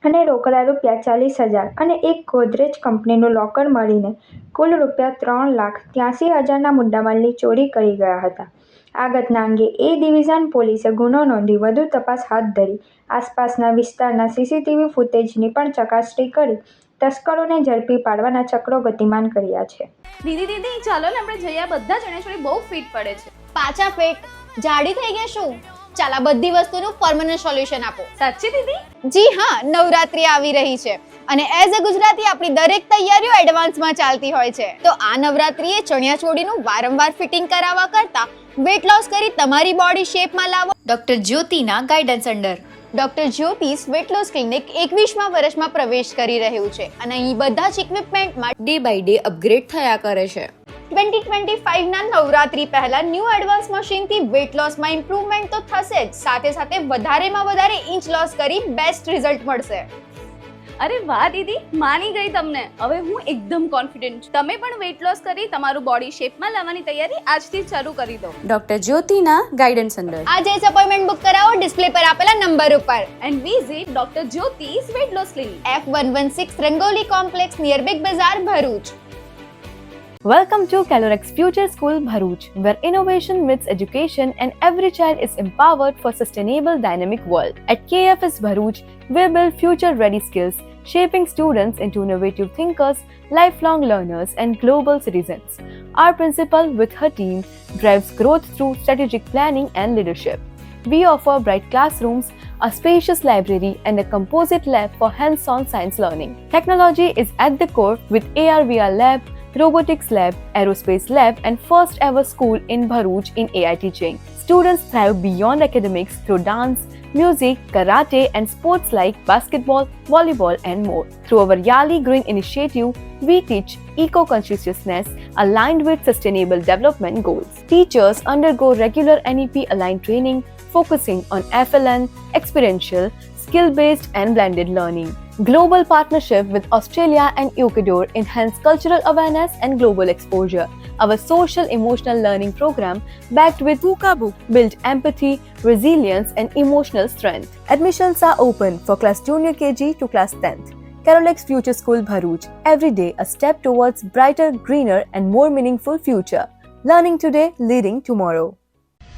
અને રોકડા ₹40,000 અને એક ગોદરેજ કંપનીનું લોકર મળીને કુલ ₹3,83,000ના મુદ્દામાલની ચોરી કરી ગયા હતા. આ ઘટના અંગે એ ડિવિઝન પોલીસે ગુનો નોંધી વધુ તપાસ હાથ ધરી આસપાસના વિસ્તારના સીસીટીવી ફૂટેજની પણ ચકાસણી કરી તસ્કરોને ઝડપી પાડવાના ચક્રો ગતિમાન કર્યા છે. દીદી ચાલો ને આપણે જઈએ. બધા ચણિયાચોળી બહુ ફિટ પડે છે. પાછા ફિટ જાડી થઈ ગયા શું? ચાલ આ બધી વસ્તુનું પરમનન્ટ સોલ્યુશન આપો. સાચી દીદી? જી હા, નવરાત્રી આવી રહી છે અને એઝ અ ગુજરાતી આપણી દરેક તૈયારીઓ એડવાન્સમાં ચાલતી હોય છે. તો આ નવરાત્રીએ ચણિયાચોળીનું વારંવાર ફિટિંગ કરાવવા કરતા વેટ લોસ કરી તમારી બોડી શેપમાં લાવો. ડોક્ટર જ્યોતિના guidance under doctor Jyoti's weight loss clinic 21મા વર્ષમાં પ્રવેશ કરી રહ્યું છે અને અહીં બધા જ ઇક્વિપમેન્ટમાં ડે બાય ડે અપગ્રેડ થયા કરે છે. 2025ના નવરાત્રી પહેલા ન્યૂ એડવાન્સ મશીનથી વેટ લોસમાં ઇમ્પ્રુવમેન્ટ તો થશે જ, સાથે સાથે વધારેમાં વધારે ઇંચ લોસ કરી બેસ્ટ રિઝલ્ટ મળશે. અરે વાહ દીદી, માની ગઈ તમને. હવે હું એકદમ કોન્ફિડન્ટ છું. તમે પણ વેટ લોસ કરી તમારું બોડી શેપમાં લાવવાની તૈયારી આજથી જ શરૂ કરી દો. ડોક્ટર જ્યોતિના ગાઈડન્સ અંડર આજે જ અપોઇન્ટમેન્ટ બુક કરાવો ડિસ્પ્લે પર આપેલા નંબર ઉપર. And visit doctor Jyoti's weight loss clinic, F116 Rangoli complex near Big Bazaar, Bharuch. Welcome to Calorex Future School Bharuch, where innovation meets education and every child is empowered for sustainable dynamic world. At KFS Bharuch, we build future-ready skills, shaping students into innovative thinkers, lifelong learners and global citizens. Our principal with her team drives growth through strategic planning and leadership. We offer bright classrooms, a spacious library and a composite lab for hands-on science learning. Technology is at the core with AR/VR lab, robotics lab, aerospace lab and first ever school in Bharuch in AI teaching. Students thrive beyond academics through dance, music, karate and sports like basketball, volleyball and more. Through our Yali Green initiative, we teach eco-consciousness aligned with sustainable development goals. Teachers undergo regular NEP aligned training focusing on FLN, experiential, skill-based and blended learning. Global partnership with Australia and Ecuador enhance cultural awareness and global exposure. Our social emotional learning program, backed with Puka Book, build empathy, resilience and emotional strength. Admissions are open for class junior KG to class 10th. Calorex Future School Bharuch, every day a step towards brighter, greener and more meaningful future. Learning today, leading tomorrow.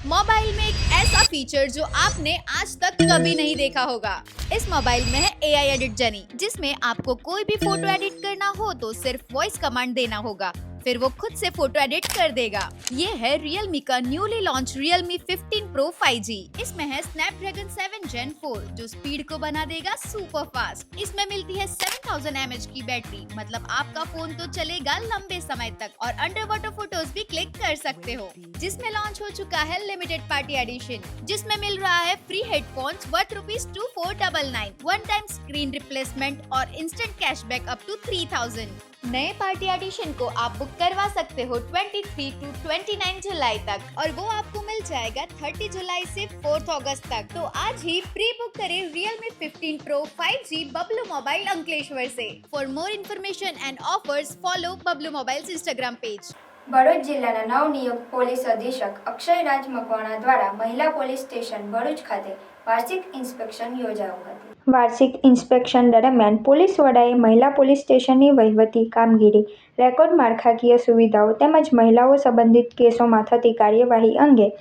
Mobile में एक ऐसा feature जो आपने आज तक कभी नहीं देखा होगा. इस मोबाइल में है AI एडिट जनी, जिसमें आपको कोई भी फोटो एडिट करना हो तो सिर्फ वॉइस कमांड देना होगा. फिर वो खुद से फोटो एडिट कर देगा। ये है Realme का newly launch Realme 15 Pro 5G। इसमें है Snapdragon 7 Gen 4 जो स्पीड को बना देगा सुपर फास्ट। इसमें मिलती है 7000 mAh की बैटरी, मतलब आपका फोन तो चलेगा लंबे समय तक और अंडर वाटर फोटोज भी क्लिक कर सकते हो। जिसमें लॉन्च हो चुका है लिमिटेड पार्टी एडिशन, जिसमें मिल रहा है free headphones worth ₹2499, one time screen replacement और इंस्टेंट कैशबैक अप टू 3000। नए पार्टी एडिशन को आप बुक करवा सकते हो 23 to 29 जुलाई तक और वो आपको मिल जाएगा 30 जुलाई से 4 अगस्त तक। तो आज ही प्री बुक करें Realme 15 Pro 5G Bablu mobile Ankleshwar से। For more information and offers follow Bablu mobiles Instagram page. Bharuch જિલ્લાના નવનિયુક્ત પોલીસ અધિક્ષક અક્ષયરાજ મકવાણા દ્વારા મહિલા પોલીસ સ્ટેશન ભરૂચ ખાતે વાર્ષિક ઇન્સ્પેક્શન યોજાયું હતું। વાર્ષિક ઇન્સ્પેક્શન દરમિયાન પોલીસ વડાએ મહિલા પોલીસ સ્ટેશનની વહીવટી કામગીરી, રેકોર્ડ માળખાકીય સુવિધાઓ તેમજ મહિલાઓ સંબંધિત કેસોમાં થતી કાર્યવાહી અંગે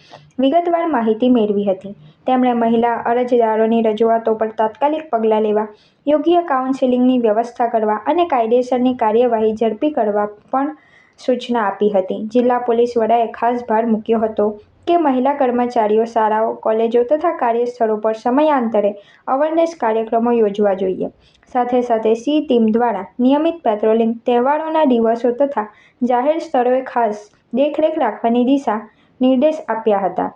વિગતવાર માહિતી મેળવી હતી। તેમણે મહિલા અરજદારોની રજૂઆતો પર તાત્કાલિક પગલાં લેવા, યોગ્ય કાઉન્સેલિંગની વ્યવસ્થા કરવા અને કાયદેસરની કાર્યવાહી ઝડપી કરવા પણ સૂચના આપી હતી। જિલ્લા પોલીસ વડાએ ખાસ ભાર મૂક્યો હતો કે મહિલા કર્મચારીઓ શાળાઓ, કોલેજો તથા કાર્યસ્થળો પર સમયાંતરે અવેરનેસ કાર્યક્રમો યોજવા જોઈએ। સાથે સાથે સી ટીમ દ્વારા નિયમિત પેટ્રોલિંગ, તહેવારોના દિવસો તથા જાહેર સ્થળોએ ખાસ દેખરેખ રાખવાની દિશા નિર્દેશ આપ્યા હતા।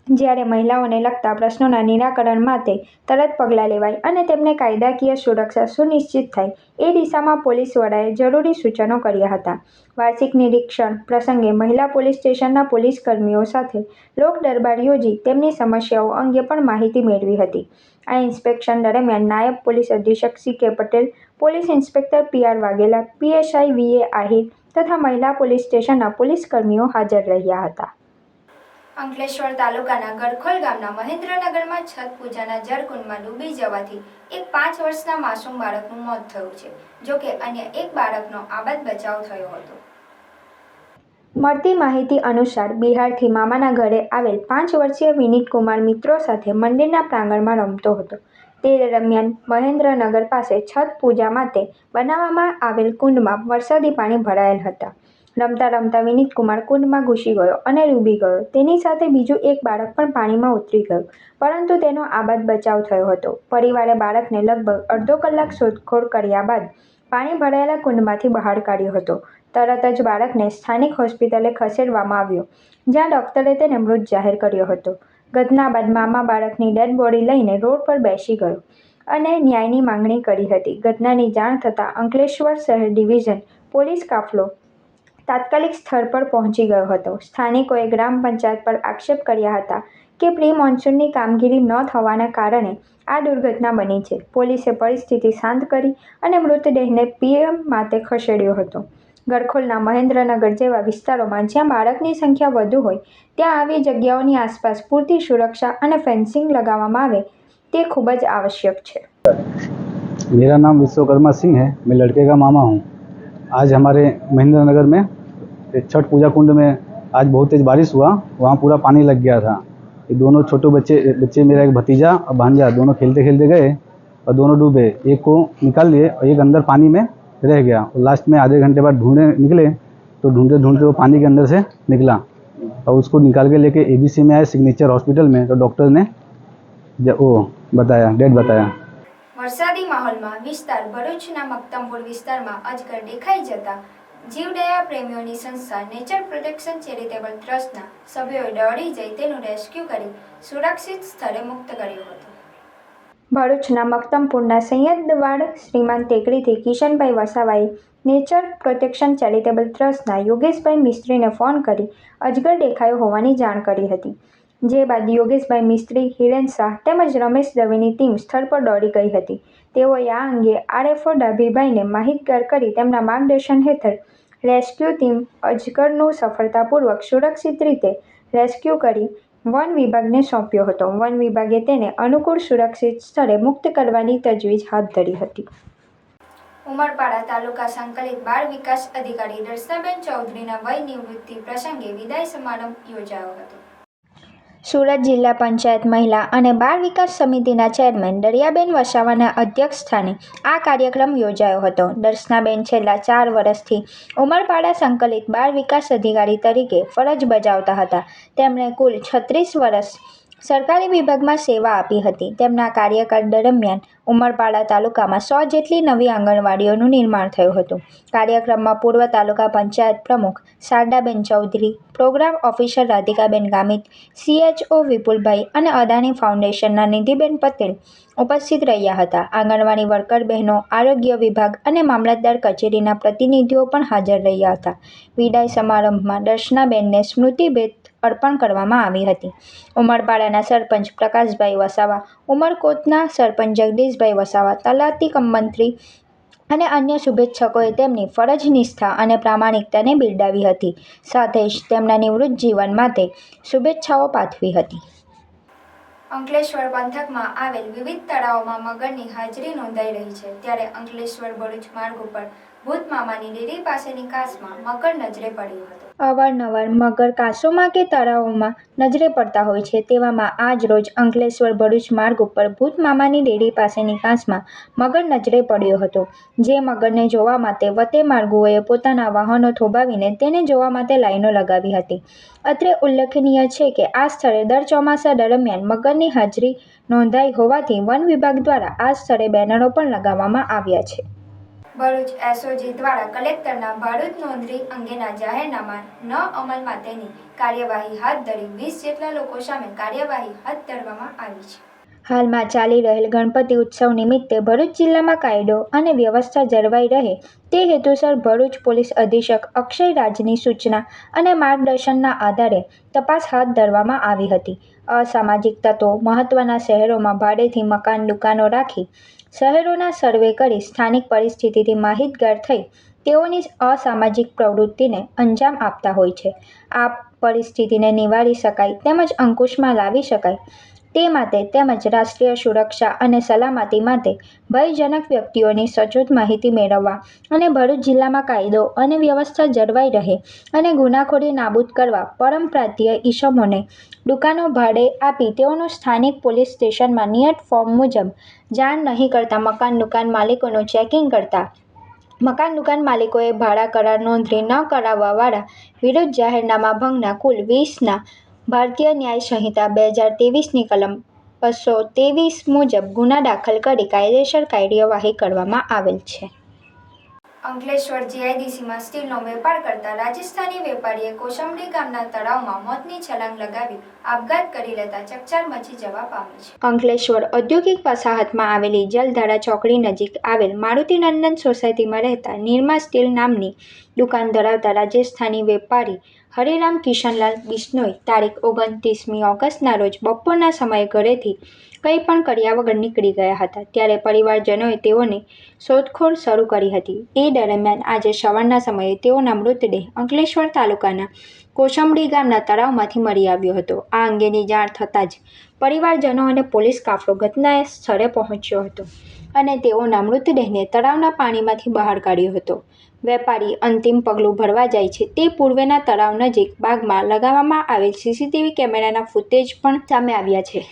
જ્યારે મહિલાઓને લગતા પ્રશ્નોના નિરાકરણ માટે તરત પગલાં લેવાય અને તેમને કાયદાકીય સુરક્ષા સુનિશ્ચિત થાય એ દિશામાં પોલીસ વડાએ જરૂરી સૂચનો કર્યા હતા। વાર્ષિક નિરીક્ષણ પ્રસંગે મહિલા પોલીસ સ્ટેશનના પોલીસ કર્મીઓ સાથે લોક દરબાર યોજી તેમની સમસ્યાઓ અંગે પણ માહિતી મેળવી હતી। આ ઇન્સ્પેક્શન દરમિયાન નાયબ પોલીસ અધિક્ષક C K. Patel, police inspector P R. Vaghela, PSI V A. Ahir તથા મહિલા પોલીસ સ્ટેશનના પોલીસ કર્મીઓ હાજર રહ્યા હતા। અંકલેશ્વર તાલુકાના ગડખોલ ગામના મહેન્દ્રનગરમાં છઠ પૂજાના જળકુંડમાં ડૂબી જવાથી એક 5 વર્ષના માસૂમ બાળકનું મોત થયું છે, જોકે અન્ય એક બાળકનો આબાદ બચાવ થયો હતો। મળતી માહિતી અનુસાર બિહારથી મામાના ઘરે આવેલ 5 વર્ષીય વિનીત કુમાર મિત્રો સાથે મંદિરના પ્રાંગણમાં રમતો હતો। તે દરમિયાન મહેન્દ્રનગર પાસે છઠ પૂજા માટે બનાવવામાં આવેલ કુંડમાં વરસાદી પાણી ભરાયેલ હતા। રમતા રમતા વિનીત કુમાર કુંડમાં ઘૂસી ગયો અને ડૂબી ગયો। તેની સાથે બીજું એક બાળક પણ પાણીમાં ઉતરી ગયું, પરંતુ તેનો આબાદ બચાવ થયો હતો। પરિવારે બાળકને લગભગ અડધો કલાક શોધખોળ કર્યા બાદ પાણી ભરાયેલા કુંડમાંથી બહાર કાઢ્યો હતો। તરત જ બાળકને સ્થાનિક હોસ્પિટલે ખસેડવામાં આવ્યો, જ્યાં ડોક્ટરે તેને મૃત જાહેર કર્યો હતો। ઘટના બાદ મામા બાળકની ડેડ બોડી લઈને રોડ પર બેસી ગયો અને ન્યાયની માંગણી કરી હતી। ઘટનાની જાણ થતાં અંકલેશ્વર શહેર ડિવિઝન પોલીસ કાફલો તાત્કાલિક સ્થળ પર પહોંચી ગયો હતો। સ્થાનિકોએ ગ્રામ પંચાયત પર આક્ષેપ કર્યા હતા કે પ્રી મોન્સૂનની કામગીરી ન થવાના કારણે આ દુર્ઘટના બની છે। પોલીસે પરિસ્થિતિ શાંત કરી અને મૃતદેહને પીએમ માટે ખસેડ્યો હતો। ગડખોલના મહેન્દ્રનગર જેવા વિસ્તારોમાં જ્યાં બાળકની સંખ્યા વધુ હોય ત્યાં આવી જગ્યાઓની આસપાસ પૂરતી સુરક્ષા અને ફેન્સિંગ લગાવવામાં આવે તે ખૂબ જ આવશ્યક છે। मेरा नाम विश्वकर्मा सिंह है, मैं लड़के का मामा हूँ। आज हमारे महेंद्र नगर में छठ पूजा कुंड में आज बहुत तेज़ बारिश हुआ, वहाँ पूरा पानी लग गया था। ये दोनों छोटे बच्चे मेरा एक भतीजा और भांजा दोनों खेलते खेलते गए और दोनों डूबे। एक को निकाल लिए और एक अंदर पानी में रह गया। और लास्ट में आधे घंटे बाद ढूंढने निकले तो ढूंढते ढूंढते वो पानी के अंदर से निकला और उसको निकाल के लेके एबीसी में आए सिग्नेचर हॉस्पिटल में, तो डॉक्टर ने वो बताया, डेड बताया। વરસાદી માહોલમાં વિસ્તાર ભરૂચના મક્તમપુર વિસ્તારમાં અજગર દેખાઈ જતા જીવદયા પ્રેમીઓની સંસ્થા નેચર પ્રોટેક્શન ચેરિટેબલ ટ્રસ્ટના સભ્યોએ દોડી જઈ તેનું રેસ્ક્યુ કરી સુરક્ષિત સ્થળે મુક્ત કર્યો હતો। ભરૂચના મક્તમપુરના સૈયદવાડ શ્રીમાન ટેકરીથી કિશનભાઈ વસાવાએ નેચર પ્રોટેક્શન ચેરિટેબલ ટ્રસ્ટના યોગેશભાઈ મિસ્ત્રીને ફોન કરી અજગર દેખાયો હોવાની જાણ કરી હતી। જે બાદ યોગેશભાઈ મિસ્ત્રી, હિરેન શાહ તેમજ રમેશ દવેની ટીમ સ્થળ પર દોડી ગઈ હતી। તેઓએ આ અંગે આરએફઓ ડાભીભાઈને માહિતગાર કરી તેમના માર્ગદર્શન હેઠળ રેસ્ક્યુ ટીમ અજગરનું સફળતાપૂર્વક સુરક્ષિત રીતે રેસ્ક્યુ કરી વન વિભાગને સોંપ્યો હતો। વન વિભાગે તેને અનુકૂળ સુરક્ષિત સ્થળે મુક્ત કરવાની તજવીજ હાથ ધરી હતી। ઉમરપાડા તાલુકા સંકલિત બાળ વિકાસ અધિકારી દર્શનાબેન ચૌધરીના વય નિવૃત્તિ પ્રસંગે વિદાય સમારંભ યોજાયો હતો। સુરત જિલ્લા પંચાયત મહિલા અને બાળ વિકાસ સમિતિના ચેરમેન દરિયાબેન વસાવાના અધ્યક્ષ સ્થાને આ કાર્યક્રમ યોજાયો હતો. દર્શનાબેન છેલ્લા 4 વર્ષથી ઉમરપાડા સંકલિત બાળ વિકાસ અધિકારી તરીકે ફરજ બજાવતા હતા. તેમણે કુલ 36 વર્ષ સરકારી વિભાગમાં સેવા આપી હતી. તેમના કાર્યકાળ દરમિયાન ઉમરપાડા તાલુકામાં 100 જેટલી નવી આંગણવાડીઓનું નિર્માણ થયું હતું. કાર્યક્રમમાં પૂર્વ તાલુકા પંચાયત પ્રમુખ Shardaben Chaudhari, program officer Radhikaben Gamit, CHO Vipulbhai અને અદાણી ફાઉન્ડેશનના નિધિબેન પટેલ ઉપસ્થિત રહ્યા હતા. આંગણવાડી વર્કર બહેનો, આરોગ્ય વિભાગ અને મામલતદાર કચેરીના પ્રતિનિધિઓ પણ હાજર રહ્યા હતા. વિદાય સમારંભમાં દર્શનાબેનને સ્મૃતિભેટ અર્પણ કરવામાં આવી હતી. ઉમરપાડાના સરપંચ પ્રકાશભાઈ વસાવા, ઉમરકોટના સરપંચ જગદીશભાઈ વસાવા, તલાટી કમ મંત્રી અને અન્ય શુભેચ્છકોએ તેમની ફરજ નિષ્ઠા અને પ્રામાણિકતાને બિરદાવી હતી. સાથે જ તેમના નિવૃત્ત જીવન માટે શુભેચ્છાઓ પાઠવી હતી. અંકલેશ્વર પંથકમાં આવેલ વિવિધ તળાવોમાં મગરની હાજરી નોંધાઈ રહી છે. ત્યારે અંકલેશ્વર ભરૂચ માર્ગ ઉપર ભૂત મામાની ડેરી પાસેની કાંસમાં મગર નજરે પડ્યો હતો. અવારનવાર મગર કાંસોમાં કે તળાવોમાં નજરે પડતા હોય છે. તેવામાં આજ રોજ અંકલેશ્વર ભરૂચ માર્ગ ઉપર ભૂત મામાની ડેરી પાસેની કાંસમાં મગર નજરે પડ્યો હતો. જે મગરને જોવા માટે વતે માર્ગુઓએ પોતાના વાહનો થોભાવીને તેને જોવા માટે લાઈનો લગાવી હતી. અત્રે ઉલ્લેખનીય છે કે આ સ્થળે દર ચોમાસા દરમિયાન મગરની હાજરી નોંધાઈ હોવાથી વન વિભાગ દ્વારા આ સ્થળે બેનરો પણ લગાવવામાં આવ્યા છે. ભરૂચ SOG દ્વારા કલેક્ટરના ભાડૂત નોંધણી અંગેના જાહેરનામા ન અમલ માટેની કાર્યવાહી હાથ ધરી 20 જેટલા લોકો સામે કાર્યવાહી હાથ ધરવામાં આવી છે. હાલમાં ચાલી રહેલ ગણપતિ ઉત્સવ નિમિત્તે ભરૂચ જિલ્લામાં કાયદો અને વ્યવસ્થા જળવાઈ રહે તે હેતુસર ભરૂચ પોલીસ અધિક્ષક અક્ષય રાજની સૂચના અને માર્ગદર્શનના આધારે તપાસ હાથ ધરવામાં આવી હતી. અસામાજિક તત્વો મહત્વના શહેરોમાં ભાડેથી મકાન દુકાનો રાખી શહેરોના સર્વે કરી સ્થાનિક પરિસ્થિતિથી માહિતગાર થઈ તેઓની અસામાજિક પ્રવૃત્તિને અંજામ આપતા હોય છે. આ પરિસ્થિતિને નિવારી શકાય તેમજ અંકુશમાં લાવી શકાય તે માટે તેમજ રાષ્ટ્રીય સુરક્ષા અને સલામતી માટે ભયજનક વ્યક્તિઓની સચોટ માહિતી મેળવવા અને ભરૂચ જિલ્લામાં કાયદો અને વ્યવસ્થા જળવાઈ રહે અને ગુનાખોરી નાબૂદ કરવા પરમપ્રાંતીય ઈસમોને દુકાનો ભાડે આપી તેઓનું સ્થાનિક પોલીસ સ્ટેશનમાં નિયત ફોર્મ મુજબ જાણ નહીં કરતા મકાન દુકાન માલિકોનું ચેકિંગ કરતા મકાન દુકાન માલિકોએ ભાડા કરાર નોંધણી ન કરાવવાવાળા વિરુદ્ધ જાહેરનામા ભંગના કુલ 20ના ભારતીય ન્યાય સંહિતા 2023ની કલમ 223 મુજબ ગુના દાખલ કરી કાયદેસર કાર્યવાહી કરવામાં આવેલ છે. અંકલેશ્વર GIDCમાં સ્ટીલનો વેપાર કરતા રાજસ્થાની વેપારીએ કોસંબડી ગામના તળાવમાં મોતની છલાંગ લગાવી આપઘાત કરી લેતા ચકચાર મચી જવા પામી છે. અંકલેશ્વર ઔદ્યોગિક વસાહતમાં આવેલી જલધારા ચોકડી નજીક આવેલ મારુતિનંદન સોસાયટીમાં રહેતા નિર્મા સ્ટીલ નામની દુકાન ધરાવતા રાજસ્થાની વેપારી હરિરામ કિશનલાલ બિશ્નોઈ તારીખ 29મી ઓગસ્ટના રોજ બપોરના સમયે ઘરેથી કંઈ પણ કર્યા વગર નીકળી ગયા હતા. ત્યારે પરિવારજનોએ તેઓની શોધખોળ શરૂ કરી હતી. એ દરમિયાન આજે સવારના સમયે તેઓના મૃતદેહ અંકલેશ્વર તાલુકાના કોસંબડી ગામના તળાવમાંથી મળી આવ્યો હતો. આ અંગેની જાણ થતાં જ પરિવારજનો અને પોલીસ કાફલો ઘટના સ્થળે પહોંચ્યો હતો અને તેઓના મૃતદેહને તળાવના પાણીમાંથી બહાર કાઢ્યો હતો. વેપારી અંતિમ પગલું ભરવા જાય છે તે પૂર્વેના તળાવ નજીક બાગમાં લગાવવામાં આવેલ CCTV કેમેરાના ફૂટેજ પણ સામે આવ્યા છે.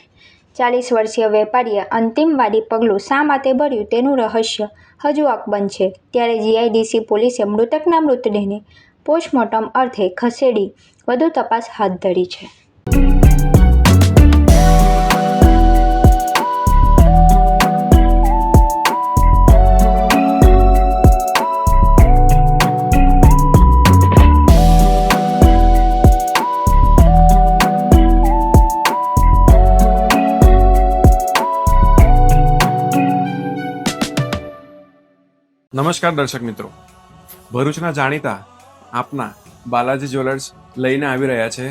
40 વર્ષીય વેપારીએ અંતિમવાદી પગલું શા માટે ભર્યું તેનું રહસ્ય હજુ અકબંધ છે. ત્યારે GIDC પોલીસે મૃતકના મૃતદેહને પોસ્ટમોર્ટમ અર્થે ખસેડી વધુ તપાસ હાથ ધરી છે. નમસ્કાર દર્શક મિત્રો, ભરૂચના જાણીતા આપના બાલાજી જ્વેલર્સ લઈને આવી રહ્યા છે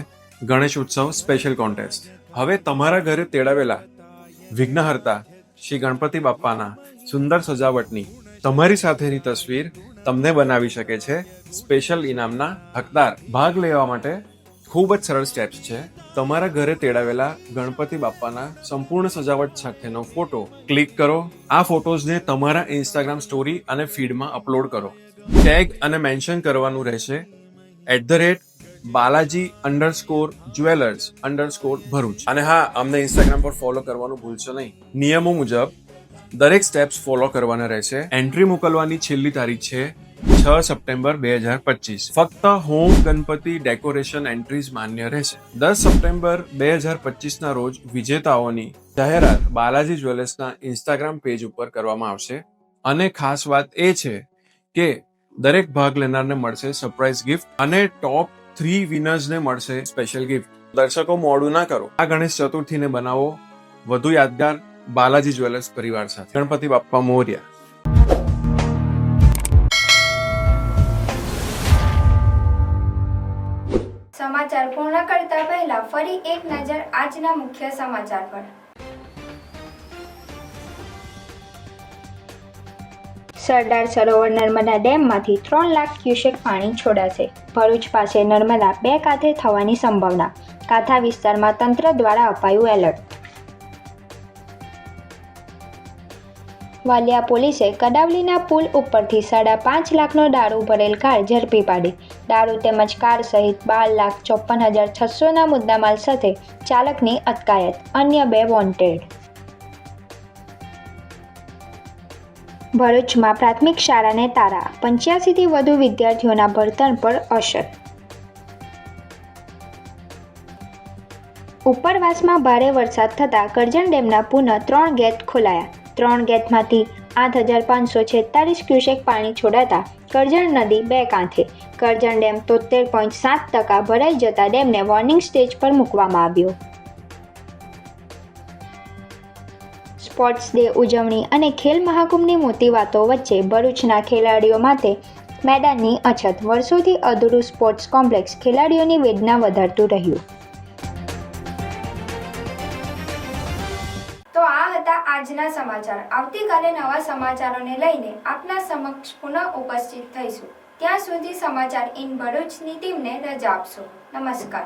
ગણેશ ઉત્સવ સ્પેશિયલ કોન્ટેસ્ટ. હવે તમારા ઘરે તેડાવેલા વિઘ્નહર્તા શ્રી ગણપતિ બાપ્પાના સુંદર સજાવટની તમારી સાથેની તસવીર તમને બનાવી શકે છે સ્પેશિયલ ઇનામના હકદાર. ભાગ લેવા માટે ખૂબ જ સરળ સ્ટેપ્સ છે. તમારા ઘરે તેડાવેલા ગણપતિ બાપ્પાના સંપૂર્ણ સજાવટ સાથેનો ફોટો ક્લિક કરો. આ ફોટોઝને તમારા ઇન્સ્ટાગ્રામ સ્ટોરી અને ફીડમાં અપલોડ કરો. ટેગ અને મેન્શન કરવાનું રહેશે balaji_jewelers_ભરૂચ. અને હા, અમને ઇન્સ્ટાગ્રામ પર ફોલો કરવાનું ભૂલશો નહીં. નિયમો મુજબ દરેક સ્ટેપ્સ ફોલો કરવાના રહેશે. એન્ટ્રી મોકલવાની છેલ્લી તારીખ છે 6 સપ્ટેમ્બર 2025. ફક્ત હોમ ગણપતિ ડેકોરેશન એન્ટ્રીઝ માન્ય રહેશે. 10 સપ્ટેમ્બર 2025 ના રોજ વિજેતાઓની જાહેરાત બાલાજી જ્વેલર્સના ઇન્સ્ટાગ્રામ પેજ ઉપર કરવામાં આવશે. અને ખાસ વાત એ છે કે દરેક ભાગ લેનારને મળશે સરપ્રાઈઝ ગિફ્ટ અને ટોપ 3 વિનર્સને મળશે સ્પેશિયલ ગિફ્ટ. દર્શકો, મોડું ના કરો. આ ગણેશ ચતુર્થીને બનાવો વધુ યાદગાર બાલાજી જ્વેલર્સ પરિવાર સાથે. ગણપતિ બાપ્પા મોર્યા. સમાચાર પૂર્ણ કરતા પહેલા ફરી એક નજર આજના મુખ્ય સમાચાર પર. સરદાર સરોવર નર્મદા ડેમમાંથી 3 લાખ ક્યુસેક પાણી છોડાશે. ભરૂચ પાસે નર્મદા 2 કાંઠે થવાની સંભાવના. કાંઠા વિસ્તારમાં તંત્ર દ્વારા અપાયું એલર્ટ. વાલિયા પોલીસે કડાવલીના પુલ ઉપરથી 5.5 લાખનો દારૂ ભરેલ કાર ઝડપી પાડી. દારૂ તેમજ કાર સહિત 12,54,600ના મુદ્દામાલ સાથે ચાલકની અટકાયત. અન્ય 2 વોન્ટેડ. ભરૂચમાં પ્રાથમિક શાળાને તાળા. 85થી વધુ વિદ્યાર્થીઓના ભણતર પર અસર. ઉપરવાસમાં ભારે વરસાદ થતાં કરજણ ડેમના પુનઃ 3 ગેટ ખોલાયા. 3 ગેટમાંથી 8,546 ક્યુસેક પાણી છોડાતા કરજણ નદી 2 કાંઠે. કરજણ ડેમ 73.7% ભરાઈ જતા ડેમને વોર્નિંગ સ્ટેજ પર મૂકવામાં આવ્યો. સ્પોર્ટ્સ ડે ઉજવણી અને ખેલ મહાકુંભની મોટી વાતો વચ્ચે ભરૂચના ખેલાડીઓ માટે મેદાનની અછત. વર્ષોથી અધૂરું સ્પોર્ટ્સ કોમ્પ્લેક્સ ખેલાડીઓની વેદના વધારતું રહ્યું. તો આ હતા આજના સમાચાર. આવતીકાલે નવા સમાચારોને લઈને આપના સમક્ષ પુનઃ ઉપસ્થિત થઈશું. ત્યાં સુધી સમાચાર ઇન ભરૂચની ટીમને રજા આપશો. નમસ્કાર.